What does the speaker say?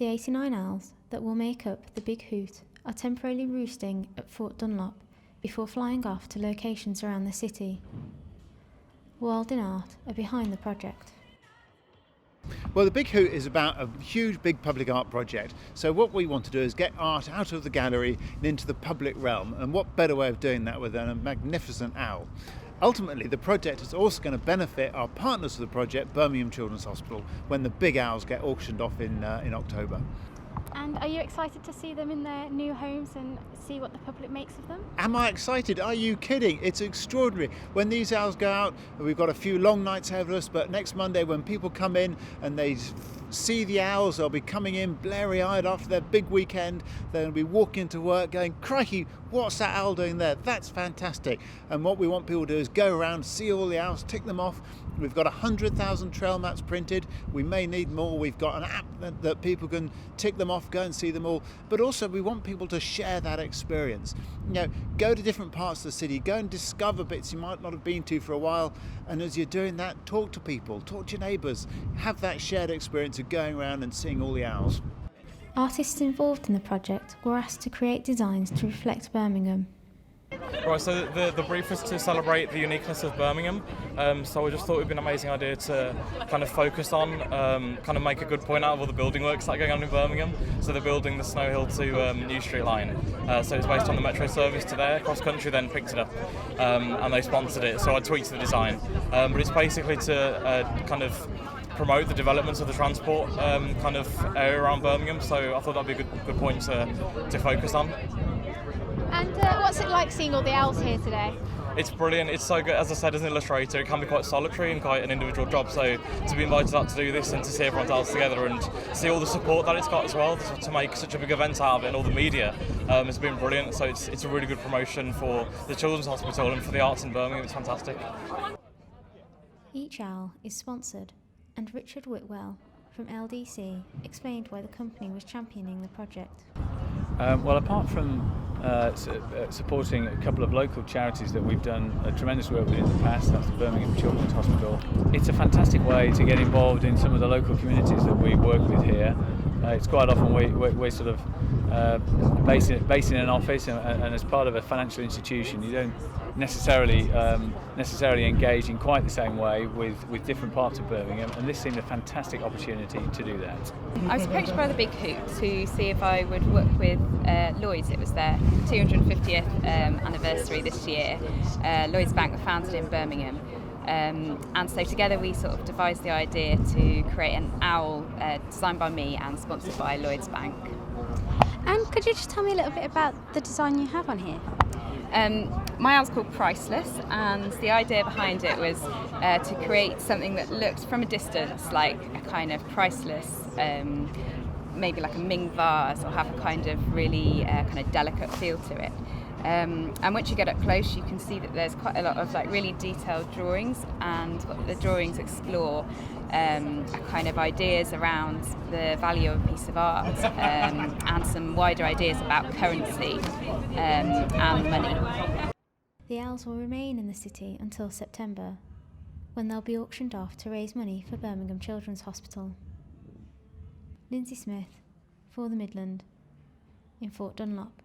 The 89 owls that will make up the Big Hoot are temporarily roosting at Fort Dunlop before flying off to locations around the city. Wild in Art are behind the project. Well, the Big Hoot is about a huge, big public art project. So what we want to do is get art out of the gallery and into the public realm. And what better way of doing that than a magnificent owl? Ultimately, the project is also going to benefit our partners of the project, Birmingham Children's Hospital, when the big owls get auctioned off in October. And are you excited to see them in their new homes and see what the public makes of them? Am I excited? Are you kidding? It's extraordinary. When these owls go out, we've got a few long nights ahead of us, but next Monday when people come in and they see the owls, they'll be coming in blary-eyed after their big weekend. They'll be walking into work going, crikey, what's that owl doing there? That's fantastic. And what we want people to do is go around, see all the owls, tick them off. We've got 100,000 trail maps printed. We may need more. We've got an app that people can tick them off, go and see them all. But also we want people to share that experience. You know, go to different parts of the city, go and discover bits you might not have been to for a while. And as you're doing that, talk to people, talk to your neighbours, have that shared experience of going around and seeing all the owls. Artists involved in the project were asked to create designs to reflect Birmingham. Right, so the brief was to celebrate the uniqueness of Birmingham, so I just thought it would be an amazing idea to kind of focus on, kind of make a good point out of all the building works that are going on in Birmingham. So they're building the Snow Hill to New Street line, so it's based on the metro service to there. Cross Country then picked it up and they sponsored it, so I tweaked the design. But it's basically to kind of promote the developments of the transport kind of area around Birmingham, so I thought that would be a good point to focus on. And what's it like seeing all the owls here today? It's brilliant. It's so good. As I said, as an illustrator, it can be quite solitary and quite an individual job. So to be invited out to do this and to see everyone's else together and see all the support that it's got as well, to make such a big event out of it and all the media, has been brilliant. So it's a really good promotion for the Children's Hospital and for the arts in Birmingham. It's fantastic. Each owl is sponsored, and Richard Whitwell from LDC explained why the company was championing the project. Well, apart from supporting a couple of local charities that we've done tremendous work with in the past, that's the Birmingham Children's Hospital, it's a fantastic way to get involved in some of the local communities that we work with here. It's quite often we're sort of based in an office and as part of a financial institution, you don't necessarily engage in quite the same way with different parts of Birmingham, and this seemed a fantastic opportunity to do that. I was approached by the Big Hoot to see if I would work with Lloyds. It was their 250th anniversary this year. Lloyds Bank were founded in Birmingham. And so together we sort of devised the idea to create an owl designed by me and sponsored by Lloyds Bank. And could you just tell me a little bit about the design you have on here? My owl's called Priceless, and the idea behind it was to create something that looked from a distance like a kind of priceless, maybe like a Ming vase, or have a kind of really kind of delicate feel to it. And once you get up close, you can see that there's quite a lot of like really detailed drawings, and what the drawings explore are kind of ideas around the value of a piece of art, and some wider ideas about currency and money. The owls will remain in the city until September, when they'll be auctioned off to raise money for Birmingham Children's Hospital. Lindsay Smith for the Midland in Fort Dunlop.